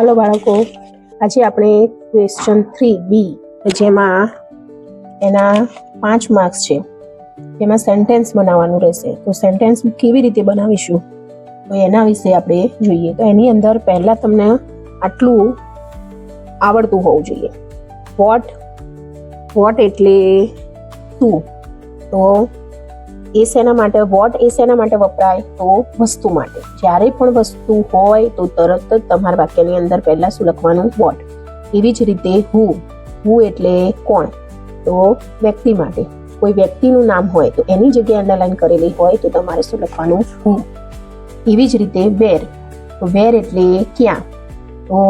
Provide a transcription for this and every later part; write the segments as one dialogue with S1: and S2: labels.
S1: ચાલો બાળકો, આજે આપણે ક્વેશ્ચન 3B જેમાં એના 5 માર્ક્સ છે, એમાં સેન્ટેન્સ બનાવવાનું રહેશે. તો સેન્ટેન્સ કેવી રીતે બનાવીશું તો એના વિશે આપણે જોઈએ. તો એની અંદર પહેલા તમને આટલું આવડતું હોવું જોઈએ. વોટ એટલે શું, તો એ શેના માટે, વોટ એ શેના માટે વપરાય, તો વસ્તુ માટે. જ્યારે પણ વસ્તુ હોય તો તરત જ તમારા વાક્યની અંદર પહેલા શું લખવાનું, વોટ. એવી જ રીતે હુ એટલે કોણ, તો વ્યક્તિ માટે. કોઈ વ્યક્તિનું નામ હોય તો એની જગ્યાએ અંડરલાઈન કરેલી હોય તો તમારે શું લખવાનું, હુ. એવી જ રીતે વેર, તો વેર એટલે ક્યાં, તો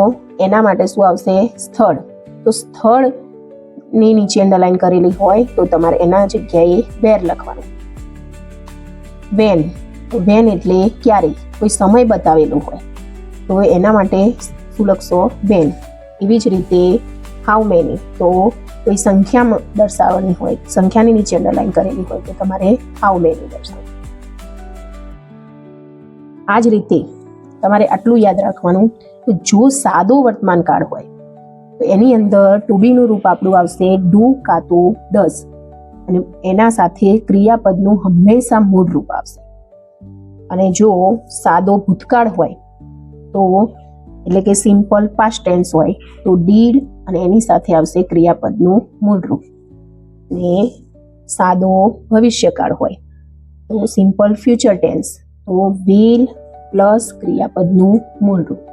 S1: એના માટે શું આવશે, સ્થળ. તો સ્થળની નીચે અંડરલાઈન કરેલી હોય તો તમારે એના જગ્યાએ વેર લખવાનું. વેન, તો વેન એટલે ક્યારે, કોઈ સમય બતાવેલો હોય તો એના માટે શું લખશો, વેન. એવી જ રીતે હાઉ મેની, તો કોઈ સંખ્યા દર્શાવવાની હોય, સંખ્યાની નીચે અંડરલાઈન કરેલી હોય તો તમારે હાઉ મેની દર્શાવવું. આ જ રીતે તમારે આટલું યાદ રાખવાનું કે જો સાદો વર્તમાન કાળ હોય તો એની અંદર ટુ બી નું રૂપ આપણું આવશે ડુ કાં તો ડઝ, અને એના સાથે ક્રિયાપદનું હંમેશા મૂળ રૂપ આવશે. અને જો સાદો ભૂતકાળ હોય તો એટલે કે સિમ્પલ પાસ્ટ ટેન્સ હોય તો ડીડ અને એની સાથે આવશે ક્રિયાપદનું મૂળ રૂપ. ને સાદો ભવિષ્યકાળ હોય તો સિમ્પલ ફ્યુચર ટેન્સ તો વિલ પ્લસ ક્રિયાપદનું મૂળ રૂપ.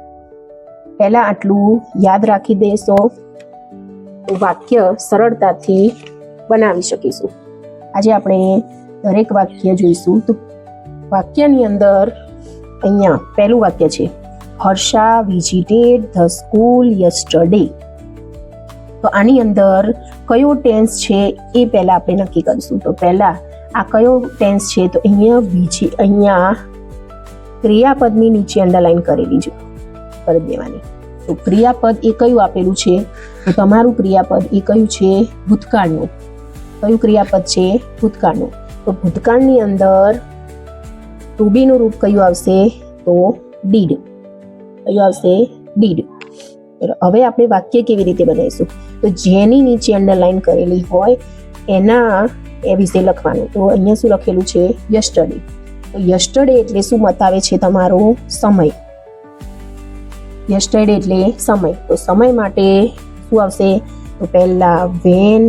S1: પહેલા આટલું યાદ રાખી દેશો તો વાક્ય સરળતાથી બનાવી શકીશું. આજે આપણે દરેક વાક્ય જોઈશું. તો વાક્યની અંદર અહીંયા પહેલું વાક્ય છે, Harsha visited the school yesterday. તો આની અંદર કયો ટેન્સ છે એ પહેલા આપણે નક્કી કરીશું. તો પહેલા આ કયો ટેન્સ છે, તો અહીંયા ક્રિયાપદની નીચે અંડરલાઈન કરેલી કરી દેવાની. તો ક્રિયાપદ એ કયું આપેલું છે, તો તમારું ક્રિયાપદ એ કયું છે, ભૂતકાળનું. કયું ક્રિયાપદ છે, ભૂતકાળનું. તો ભૂતકાળની અંદર ટુ બી નું રૂપ કયું આવશે, તો ડીડ. કયું આવશે, ડીડ. હવે આપણે વાક્ય કેવી રીતે બનાવીશું, તો જેની નીચે અંડરલાઈન કરેલી હોય એના એ વિશે લખવાનું. તો અહીંયા શું લખેલું છે, યસ્ટરડે. તો યસ્ટરડે એટલે શું બતાવે છે, તમારો સમય. યસ્ટરડે એટલે સમય. તો સમય માટે શું આવશે, તો પહેલા વેન,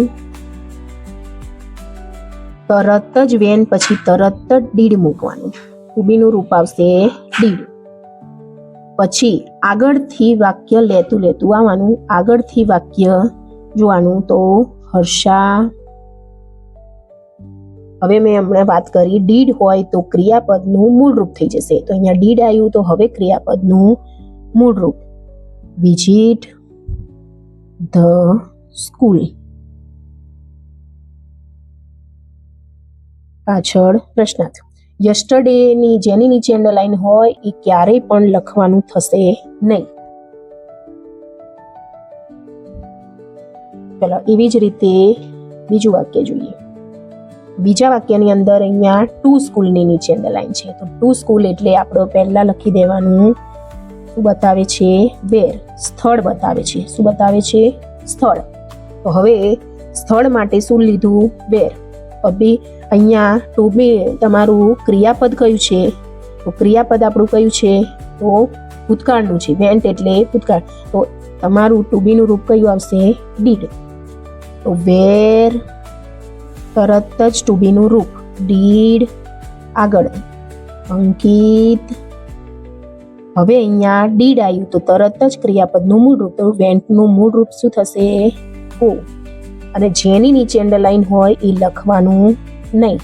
S1: તરત જ વેન, પછી તરત જ ડીડ મૂકવાનું. ટુ બી નું રૂપ આવશે ડીડ. પછી આગળથી વાક્ય લેતું આવવાનું. આગળથી વાક્ય જોવાનું. તો હર્ષા, હવે મેં હમણાં વાત કરી ડીડ હોય તો ક્રિયાપદનું મૂળ રૂપ થઈ જશે. તો અહીંયા ડીડ આવ્યું તો હવે ક્રિયાપદનું મૂળ રૂપ વિઝિટ ધ સ્કૂલ. પાછળ પ્રશ્નાર્થ. યસ્ટરડે ની જેની નીચે અંડરલાઈન હોય એ ક્યારેય પણ લખવાનું થશે નહીં. ચલો એવી જ રીતે બીજું વાક્ય જોઈએ. બીજા વાક્યની અંદર અહીંયા ટુ સ્કૂલની નીચે અંડરલાઈન છે. તો ટુ સ્કૂલ એટલે આપણે પહેલા લખી દેવાનું, શું બતાવે છે, વેર. સ્થળ બતાવે છે. શું બતાવે છે, સ્થળ. તો હવે સ્થળ માટે શું લીધું, વેર. હવે અહીંયા ટુ બી તમારું ક્રિયાપદ કયું છે, તો ક્રિયાપદ આપણું કયું છે, તો ભૂતકાળનું છે. વેન્ટ એટલે ભૂતકાળ. તો તમારું ટુ બી નું રૂપ કયું આવશે, ડીડ. તો વેર, તરત જ ટુ બી નું રૂપ ડીડ. આગળ અંકિત. હવે અહીંયા ડીડ આવ્યું તો તરત જ ક્રિયાપદનું મૂળ રૂપ, તો વેન્ટનું મૂળ રૂપ શું થશે, ગો. અને જેની નીચે અંડરલાઈન હોય એ લખવાનું નહીં.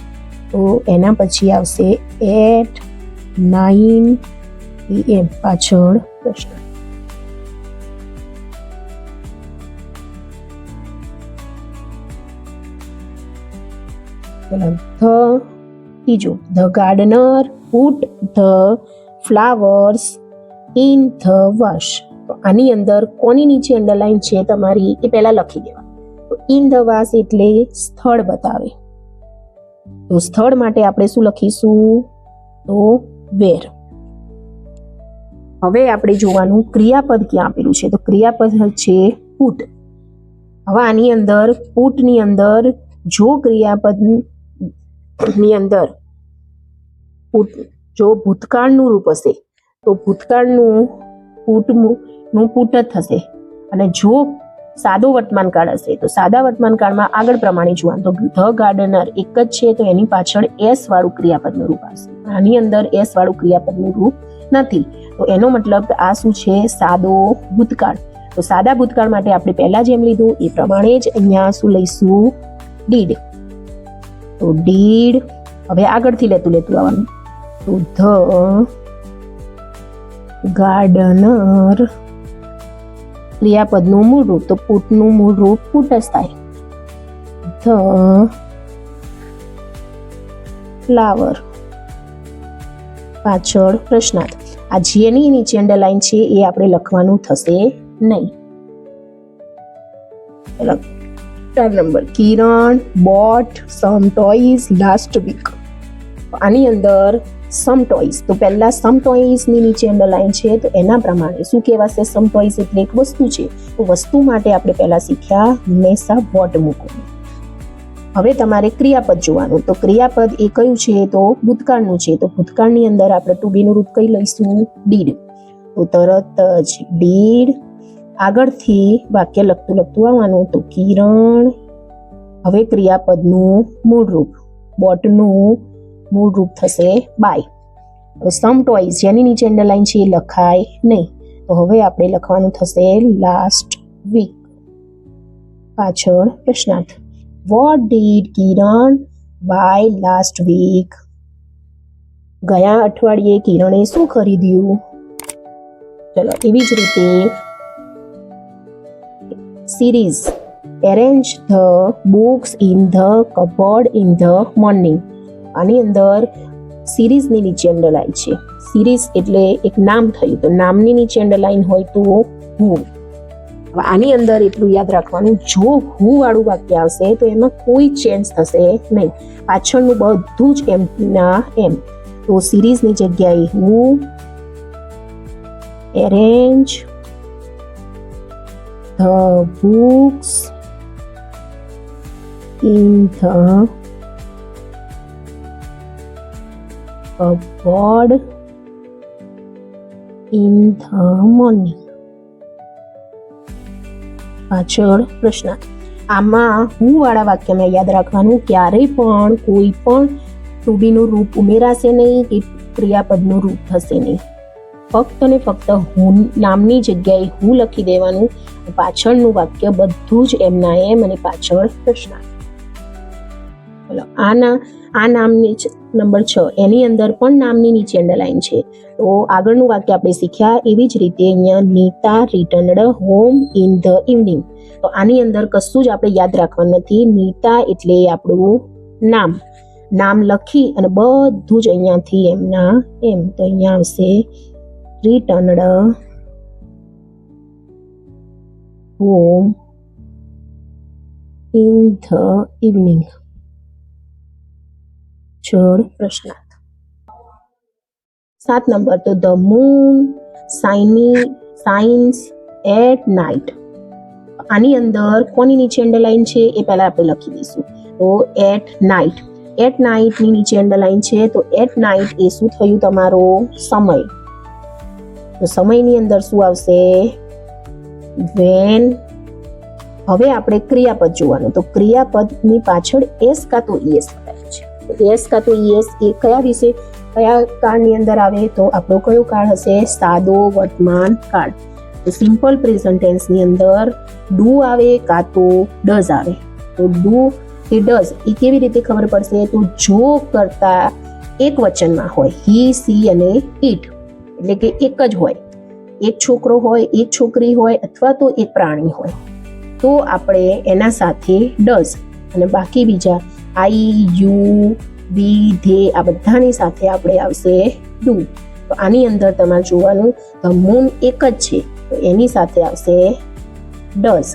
S1: તો એના પછી આવશે એટ 9 PM. પાછળ પ્રશ્ન. ત્રીજું, the gardener put the flowers in the wash. તો આની અંદર કોની નીચે અંડરલાઈન છે તમારી એ પહેલા લખી દેવા. તો ઇન ધ વાસ એટલે સ્થળ બતાવે. તો સ્થળ માટે આપણે શું લખીશું, તો વેર. હવે આપણે જોવાનું ક્રિયાપદ ક્યાં આપેલું છે. તો ક્રિયાપદ છે પુટ. હવે આની અંદર પુટની અંદર જો ક્રિયાપદની અંદર જો ભૂતકાળનું રૂપ હશે તો ભૂતકાળનું પુટનું પુટ જ થશે. અને જો સાદો વર્તમાનકાળ હશે તો સાદા વર્તમાનકાળમાં આગળ પ્રમાણે જોવાનું. તો ધ ગાર્ડનર એક જ છે તો એની પાછળ એસ વાળું ક્રિયાપદનું રૂપ આવશે. આની અંદર એસ વાળું ક્રિયાપદનું રૂપ નથી. તો એનો મતલબ આ શું છે? સાદો ભૂતકાળ. તો સાદા ભૂતકાળ માટે આપણે પહેલા જેમ લીધું એ પ્રમાણે જ અહીંયા શું લઈશું? ડીડ. તો ડીડ. હવે આગળથી લેતું આવવાનું. તો ધ ગાર્ડનર ક્રિયાપદનું મૂળ રૂપ. તો પુટનું મૂળ રૂપ પુટ જ થાય. ધ ફ્લાવર પાછળ પ્રશ્નાર્થ. આ જેની નીચે અંડરલાઈન છે એ આપણે લખવાનું થશે નહીં. ટર્ન નંબર કિરણ બોટ સમ ટોયઝ લાસ્ટ વીક. આની અંદર સમ ટોયઝ. તો પહેલા સમ ટોયઝ ની નીચે અંડરલાઈન છે તો એના પ્રમાણે શું કહેવાશે? સમ ટોયઝ એટલે એક વસ્તુ છે. તો વસ્તુ માટે આપણે પહેલા શીખ્યા હંમેશા વોટ મૂકવું. હવે તમારે ક્રિયાપદ જોવાનું. તો ક્રિયાપદ એ કયું છે? તો ભૂતકાળનું છે. તો ભૂતકાળની અંદર આપણે ટુ બી નું રૂપ કઈ લઈશું? ડીડ. તો તરત જ ડીડ. આગળથી વાક્ય લખતું આવવાનું. તો કિરણ. હવે ક્રિયાપદનું મૂળ રૂપ બોટનું મૂળ રૂપ થશે બાય. હવે સમ ટોયઝ જેની નીચે અંડરલાઈન છે એ લખાય નહીં. તો હવે આપણે લખવાનું થશે લાસ્ટ વીક પાછળ પ્રશ્નાર્થ. What did Kiran buy last week? ગયા અઠવાડિયે કિરણે શું ખરીદ્યું? ચલો એવી જ રીતે series. Arrange the books in the cupboard in the morning. આની અંદર સિરીઝની નીચે અંડરલાઈન છે. સિરીઝ એટલે એક નામ થયું. તો નામની નીચે અંડરલાઈન હોય તો હું. હવે આની અંદર એટલું યાદ રાખવાનું, જો હું વાળું વાક્ય આવશે તો એમાં કોઈ ચેન્જ થશે નહીં. પાછળનું બધું જ એમ ના એમ. તો સિરીઝની જગ્યાએ હું. Arrange the books in the cupboard in the morning. પાછળ પ્રશ્ન. આમાં હું વાળા વાક્યમાં યાદ રાખવાનું, ક્યારેય પણ કોઈ પણ ટુ બી નું રૂપ ઉમેરાશે નહીં કે ક્રિયાપદનું રૂપ થશે નહીં. ફક્ત ને ફક્ત હું નામની જગ્યાએ હું લખી દેવાનું. પાછળનું વાક્ય બધું જ એમના એમ અને પાછળ પ્રશ્ન. બોલો આ નામની નંબર 6 એની અંદર પણ નામની નીચે અંડરલાઈન છે. તો આગળનું વાક્ય આપણે શીખ્યા એવી જ રીતે અહીંયા Nita returned home in the evening. તો આની અંદર કશું જ આપણે યાદ રાખવાનું નથી. નીતા એટલે આપણું નામ લખી અને બધું જ અહીંયાથી એમના એમ. તો અહીંયા આવશે returned home in the evening. પ્રશ્નાર્થ. 7 નંબર. તો the moon shines at night. આની અંદર કોની નીચે અંડરલાઈન છે એ પહેલા આપણે લખી દઈશું. તો એટ નાઇટ ની નીચે અંડરલાઈન છે. તો એટ નાઇટ એ શું થયું? તમારો સમય. તો સમયની અંદર શું આવશે? વેન. હવે આપણે ક્રિયાપદ જોવાનું. તો ક્રિયાપદની પાછળ એસ કાં તો ઈએસ એસ કાં તો ઈએસ એ કયા કાળની અંદર આવે? તો આપણો કયો કાળ હશે? સાદો વર્તમાન કાળ. તો સિમ્પલ પ્રેઝન્ટ ટેન્સની અંદર ડુ આવે કાં તો ડઝ આવે. તો ડુ કે ડઝ એ કેવી રીતે ખબર પડશે? તો જો કરતા એક વચનમાં હોય, હી સી અને ઇટ, એટલે કે એક જ હોય, એક છોકરો હોય, એક છોકરી હોય અથવા તો એક પ્રાણી હોય, તો આપણે એના સાથે ડઝ અને બાકી બીજા આઈ યુ વી ધે આ બધાની સાથે આપણે આવશે ડુ. તો આની અંદર તમારે જોવાનું ધ મૂન એક જ છે તો એની સાથે આવશે ડઝ.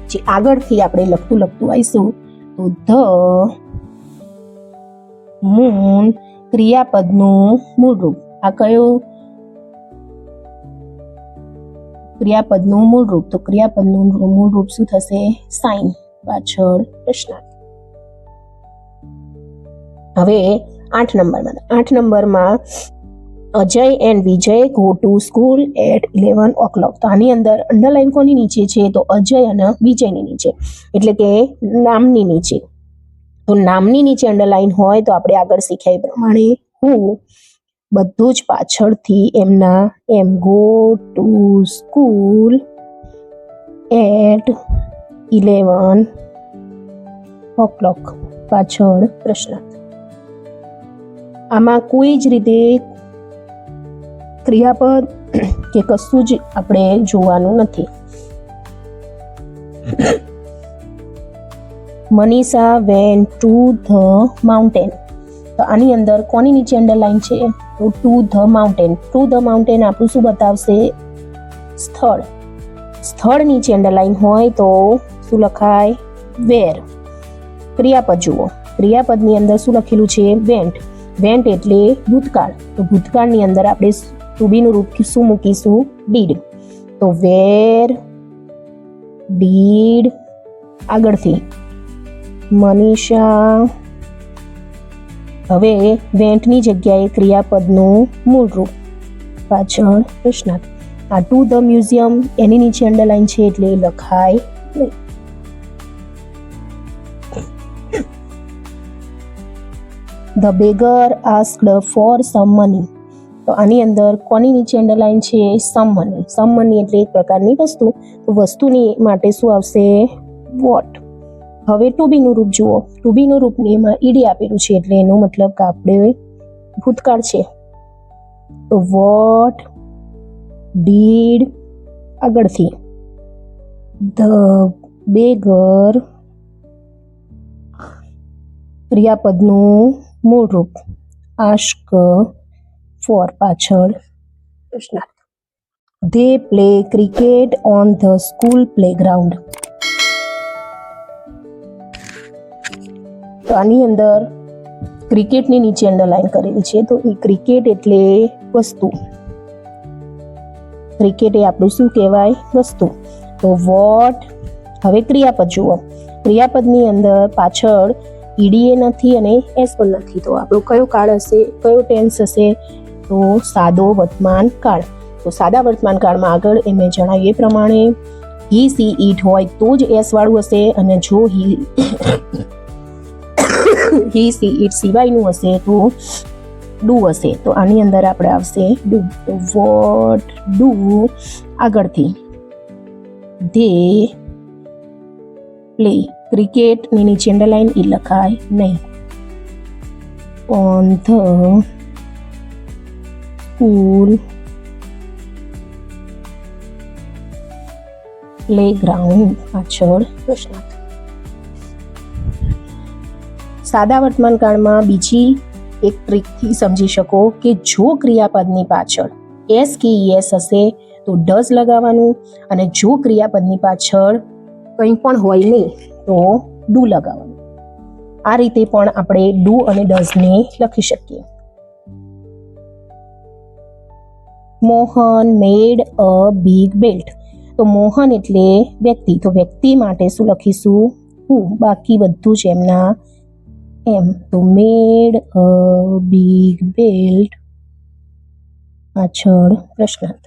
S1: જે આગળથી આપણે લખતું આવીશું. તો ધ મૂન ક્રિયાપદનું મૂળરૂપ. આ કયું ક્રિયાપદનું મૂળરૂપ? તો ક્રિયાપદનું મૂળરૂપ શું થશે? સાઇન. પાછળ પ્રશ્નાર્થ. હવે 8 નંબરમાં Ajay and Vijay go to school at 11 o'clock. તો આની અંદર અંડરલાઈન કોની નીચે છે? તો અજય અને વિજયની નીચે, એટલે કે નામની નીચે. તો નામની નીચે અંડરલાઈન હોય તો આપણે આગળ શીખ્યા એ પ્રમાણે હું બધું જ પાછળથી એમના એમ go to school at 11 o'clock. પાછળ પ્રશ્નાર્થ. આમાં કોઈ જ રીતે ક્રિયાપદ કે કશું જ આપણે જોવાનું નથી. Manisha went to the mountain. તો આની અંદર કોની નીચે અંડરલાઈન છે? તો to the mountain. To the mountain આપણું શું બતાવશે? સ્થળ. સ્થળ નીચે અંડરલાઈન હોય તો શું લખાય? વેર. ક્રિયાપદ જુઓ. ક્રિયાપદની અંદર શું લખેલું છે? વેન્ટ. વેન્ટ એટલે ભૂતકાળ. તો ભૂતકાળની અંદર આપણે ટુ બી નું રૂપ શું મૂકીશું? ડીડ. તો વેર ડીડ આગળથી મનીષા. હવે વેન્ટની જગ્યાએ ક્રિયાપદનું મૂળરૂપ. પાછળ પ્રશ્નાર્થ. આ ટુ ધ મ્યુઝિયમ એની નીચે અંડરલાઈન છે એટલે લખાય નહીં. The beggar asked for some money. તો આની અંદર કોની નીચે અંડરલાઈન છે? Some money. સમ મની એટલે એક પ્રકારની વસ્તુ. તો વસ્તુની માટે શું આવશે? વોટ. હવે ટુ બી નું રૂપ જુઓ. ટુ બી નું રૂપ એમાં ઈડી આપેલું છે એટલે એનો મતલબ કે આપણે ભૂતકાળ છે. તો વોટ ડીડ આગળથી ધ બેગર ક્રિયાપદનું મૂળરૂપ આસ્ક ફોર. પાછળ પ્રશ્નાર્થ. They play cricket on the school playground. તો આની અંદર ક્રિકેટની નીચે અંડરલાઈન કરેલી છે. તો એ ક્રિકેટ એટલે વસ્તુ. ક્રિકેટ એ આપણું શું કહેવાય? વસ્તુ. તો વોટ. હવે ક્રિયાપદ જુઓ. ક્રિયાપદની અંદર પાછળ ઈડીએ નથી અને એસ પણ નથી. તો આપણો કયો કાળ હશે? કયો ટેન્સ હશે? તો સાદો વર્તમાન કાળ. તો સાદા વર્તમાન કાળમાં આગળ મેં જણાવ્યું એ પ્રમાણે હી સી ઈટ હોય તો જ એસ વાળું હશે, અને જો હી સી ઈટ સિવાયનું હશે તો ડુ હશે. તો આની અંદર આપણે આવશે ડુ. તો વોટ ડુ આગળથી ધે પ્લે. ક્રિકેટની નીચે અંડરલાઈન ઈ લખાય નહીં. On the school playground. પાછળ પ્રશ્નાર્થ. સાદા વર્તમાન કાળમાં બીજી એક ટ્રીકથી સમજી શકો કે જો ક્રિયાપદની પાછળ એસ કે યસ હશે તો ડઝ લગાવવાનું, અને જો ક્રિયાપદની પાછળ કંઈ પણ હોય નહીં તો ડુ લગાવવાનું. આ રીતે પણ આપણે ડુ અને ડઝને લખી શકીએ. મોહન મેડ અ બિગ બેલ્ટ. તો મોહન એટલે વ્યક્તિ. તો વ્યક્તિ માટે શું લખીશું? હું. બાકી બધું જ એમના એમ. તો મેડ અ બિગ બેલ્ટ. પાછળ પ્રશ્નાર્થ.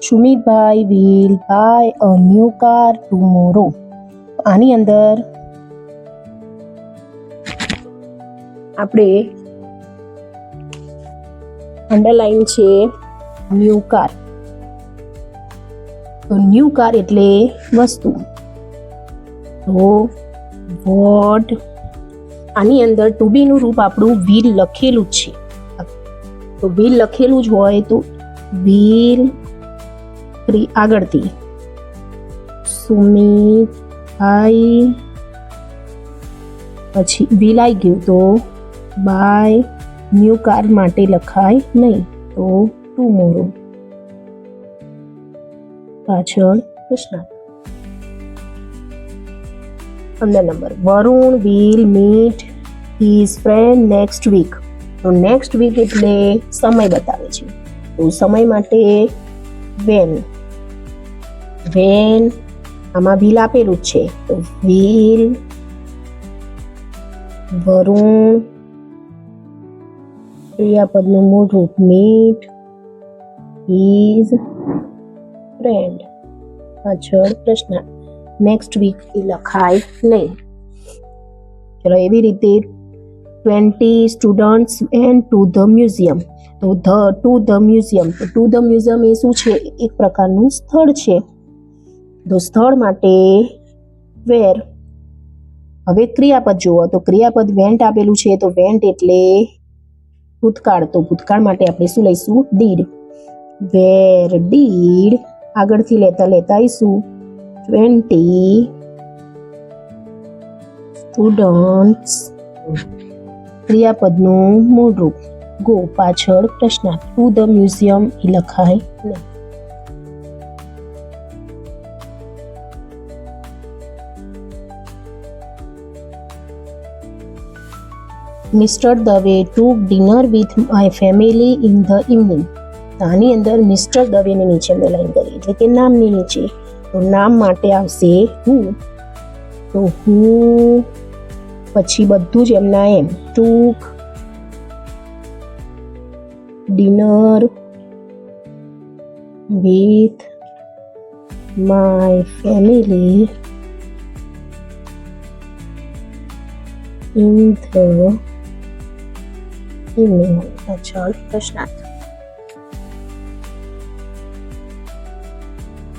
S1: Sumitbhai will buy a new car tomorrow. આની અંદર આપણે અંડરલાઈન છે ન્યૂ કાર. તો ન્યૂ કાર એટલે વસ્તુ. તો વોટ. આની અંદર ટુ બી નું રૂપ આપણું વિલ લખેલું જ છે. તો વિલ લખેલું જ હોય તો વિલ આગળથી સુમિતભાઈ, પછી વિલ આવી ગયું તો બાય ન્યૂ કાર માટે લખાય નહીં. તો ટુમોરો. પાછળ પ્રશ્ન. 15 નંબર, Varun will meet his friend next week. તો નેક્સ્ટ વીક એટલે સમય બતાવે છે. તો સમય માટે વેન આમાં વિલ આપેલું જ છે. તો વિલ વરુણ, ક્રિયાપદનું મૂળ રૂપ મીટ હિઝ ફ્રેન્ડ, પાછળ પ્રશ્ન. નેક્સ્ટ વીક એ લખાય નહીં. ચલો, એવી રીતે 20 students went to the museum. તો ટુ ધ મ્યુઝિયમ એ શું છે? એક પ્રકારનું સ્થળ છે. તો સ્થળ માટે વેર. હવે ક્રિયાપદ જુઓ. તો ક્રિયાપદ વેન્ટ આપેલું છે. તો વેન્ટ એટલે ભૂતકાળ. તો ભૂતકાળ માટે આપણે શું લઈશું? ડીડ. વેર ડીડ આગળથી લેતા આવીશું 20 સ્ટુડન્ટ્સ, ક્રિયાપદનું મૂળ રૂપ ગો, પાછળ પ્રશ્નાર્થ. ટુ ધ મ્યુઝિયમ એ લખાય નહીં. Mister Dave took dinner with my family in the evening. આની અંદર મિસ્ટર દવેની નીચે અંડરલાઈન કરી, એટલે કે નામની નીચે. તો નામ માટે આવશે હુ. તો હુ પછી બધું જ એમના એમ. Took dinner with my family in the evening, પાછળ પ્રશ્નાર્થ.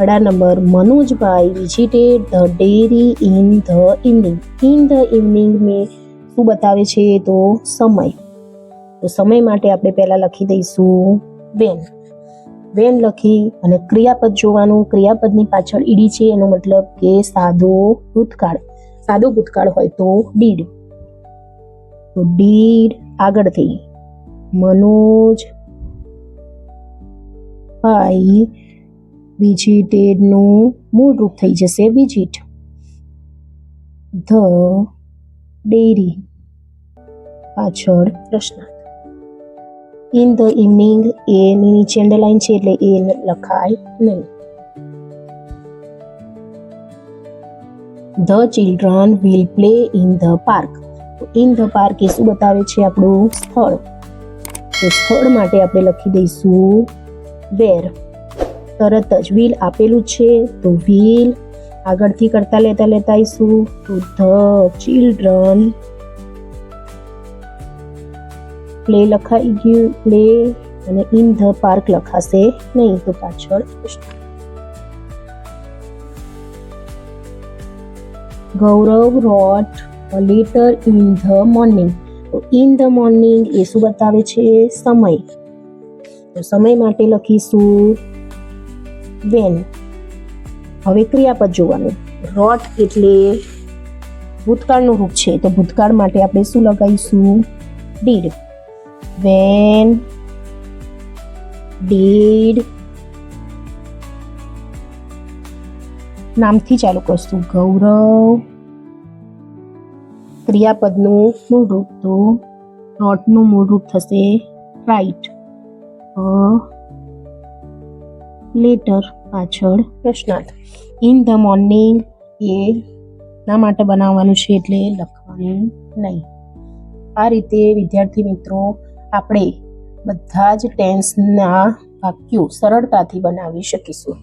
S1: 2 number, Manojbhai visited the dairy in the evening. In the evening મેં શું બતાવે છે? તો સમય. તો સમય માટે આપણે પહેલા લખી દઈશું વેન લખી અને ક્રિયાપદ જોવાનું. ક્રિયાપદની પાછળ ઈડી છે, એનો મતલબ કે સાદો ભૂતકાળ હોય તો ડીડ. તો ડીડ આગળથી મનોજ ભાઈ વિઝિટેડ નું મૂળ રૂપ થઈ જશે વિઝિટ. ધ ડેરી, પાછળ પ્રશ્ન. ઇન ધ ઇવનિંગ એની નીચે અંડરલાઈન છે એટલે એ લખાય નહીં. The children will play in the park. In the park એ શું બતાવે છે? આપણું સ્થળ. તો સ્થળ માટે આપણે લખી દઈશું વેર. તરત જ વિલ આપેલું છે તો વિલ આગળથી કરતા લેતા આવીશું. તો ધ ચિલ્ડ્રન પ્લે લખાઈ ગયું, પ્લે, અને ઇન ધ પાર્ક લખાશે નહીં. તો પાછળ ગૌરવ રોટ a letter in the morning. તો in the morning એ શું બતાવે છે? સમય. તો સમય માટે લખીશું વેન. હવે ક્રિયાપદ જોવાનું. રોટ એટલે ભૂતકાળનું રૂપ છે, તો ભૂતકાળ માટે આપણે શું લગાવીશું? ડીડ. વેન ડીડ નામથી ચાલુ કરશું. ગૌરવ, ક્રિયાપદનું મૂળ રૂપ તો રોટનું મૂળ રૂપ થશે રાઈટ લેટર, પાછળ પ્રશ્નાર્થ. ઇન ધ મોર્નિંગ એ ના માટે બનાવવાનું છે એટલે લખવાનું નહીં. આ રીતે વિદ્યાર્થી મિત્રો આપણે બધા જ ટેન્સના વાક્યો સરળતાથી બનાવી શકીશું.